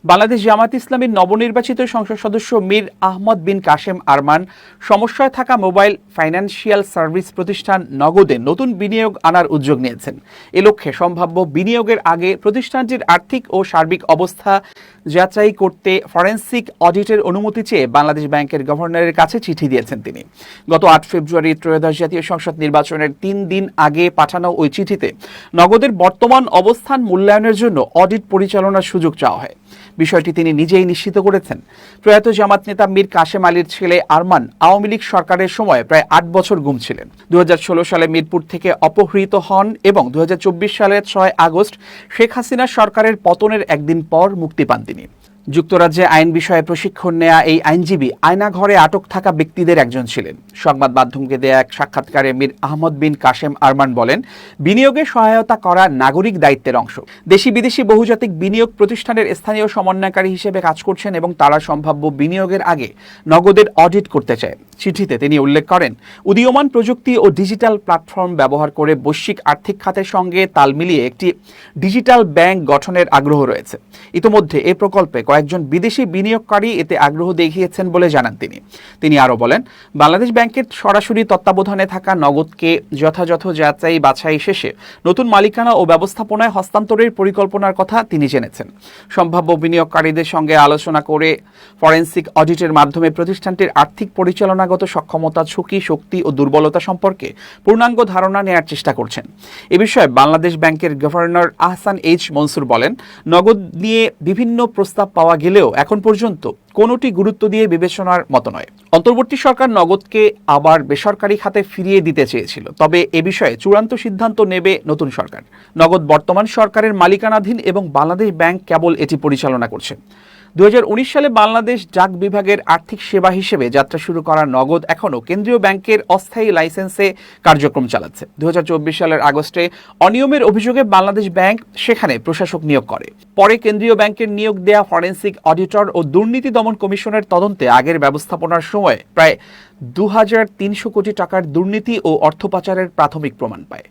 বাংলাদেশ জামায়াতে ইসলামীর নবনির্বাচিত সংসদ সদস্য মীর আহমদ বিন কাশেম আরমান সমস্যায় থাকা মোবাইল ফাইন্যান্সিয়াল সার্ভিস প্রতিষ্ঠান নগদে নতুন বিনিয়োগ আনার উদ্যোগ নিয়েছেন। এ লক্ষ্যে সম্ভাব্য বিনিয়োগের আগে প্রতিষ্ঠানটির আর্থিক ও সার্বিক অবস্থা যাচাই করতে ফরেনসিক অডিটের অনুমতি চেয়ে বাংলাদেশ ব্যাংকের গভর্নরের কাছে চিঠি দিয়েছেন তিনি। গত ৮ ফেব্রুয়ারি ত্রয়োদশ জাতীয় সংসদ নির্বাচনের ৩ দিন আগে পাঠানো ওই চিঠিতে নগদের বর্তমান অবস্থান মূল্যায়নের জন্য অডিট পরিচালনার সুযোগ চাওয়া হয়। বিষয়টি তিনি নিজেই নিশ্চিত করেছেন। প্রয়াত জামাত নেতা মীর কাশেম আলীর ছেলে আরমান আওয়ামী লীগ সরকারের সময় প্রায় ৮ বছর গুম ছিলেন। ২০১৬ সালে মিরপুর থেকে অপহৃত হন এবং ২০২৪ সালের ৬ আগস্ট শেখ হাসিনা সরকারের পতনের একদিন পর মুক্তি পান তিনি। যুক্তরাজ্যে আইন বিষয়ে প্রশিক্ষণ নেয়া এই আইনজীবী আয়নাঘরে আটক থাকা ব্যক্তিদের একজন ছিলেন। সংবাদ মাধ্যমকে দেয়া এক সাক্ষাৎকারে মীর আহমদ বিন কাশেম আরমান বলেন, বিনিয়োগে সহায়তা করা নাগরিক দায়িত্বের অংশ। দেশি বিদেশি বহুজাতিক বিনিয়োগ প্রতিষ্ঠানের স্থানীয় সমন্বয়কারী হিসেবে কাজ করছেন এবং তারা সম্ভাব্য বিনিয়োগের আগে নগদের অডিট করতে চায়। চিঠিতে তিনি উল্লেখ করেন, উদীয়মান প্রযুক্তি ও ডিজিটাল প্ল্যাটফর্ম ব্যবহার করে বৈশ্বিক আর্থিক খাতের সঙ্গে তাল মিলিয়ে একটি ডিজিটাল ব্যাংক গঠনের আগ্রহ রয়েছে। ইতোমধ্যে এ প্রকল্পে কয়েকজন বিদেশি বিনিয়োগকারী এতে আগ্রহ দেখিয়েছেন বলে জানান তিনি আরও বলেন, বাংলাদেশ ব্যাংকের সরাসরি তত্ত্বাবধানে থাকা নগদকে যথাযথ যাচাই বাছাই শেষে নতুন মালিকানা ও ব্যবস্থাপনায় হস্তান্তরের পরিকল্পনার কথা তিনি জেনেছেন। সম্ভাব্য বিনিয়োগকারীদের সঙ্গে আলোচনা করে ফরেনসিক অডিটের মাধ্যমে প্রতিষ্ঠানটির আর্থিক পরিচালনাগত সক্ষমতা, ঝুঁকি, শক্তি ও দুর্বলতা সম্পর্কে পূর্ণাঙ্গ ধারণা নেয়ার চেষ্টা করছেন। এ বিষয়ে বাংলাদেশ ব্যাংকের গভর্নর আহসান এইচ মনসুর বলেন, নগদ নিয়ে বিভিন্ন প্রস্তাব পাওয়া গেলেও এখন পর্যন্ত কোনোটি গুরুত্ব দিয়ে বিবেচনার মতো নয়। অন্তর্বর্তী সরকার নগদকে আবার বেসরকারি খাতে ফিরিয়ে দিতে চেয়েছিল, তবে এ বিষয়ে চূড়ান্ত সিদ্ধান্ত নেবে নতুন সরকার। নগদ বর্তমান সরকারের মালিকানাধীন এবং বাংলাদেশ ব্যাংক কেবল এটি পরিচালনা করছে। ২০১৯ সালে বাংলাদেশ ডাক বিভাগের আর্থিক সেবা হিসেবে যাত্রা শুরু করা নগদ এখনও কেন্দ্রীয় ব্যাংকের অস্থায়ী লাইসেন্সে কার্যক্রম চালাচ্ছে। ২০২৪ সালের আগস্টে অনিয়মের অভিযোগে বাংলাদেশ ব্যাংক সেখানে প্রশাসক নিয়োগ করে। পরে কেন্দ্রীয় ব্যাংকের নিয়োগ দেয়া ফরেনসিক অডিটর ও দুর্নীতি দমন কমিশনের তদন্তে আগের ব্যবস্থাপনার সময় প্রায় ২৩০০ কোটি টাকার দুর্নীতি ও অর্থ পাচারের প্রাথমিক প্রমাণ পায়।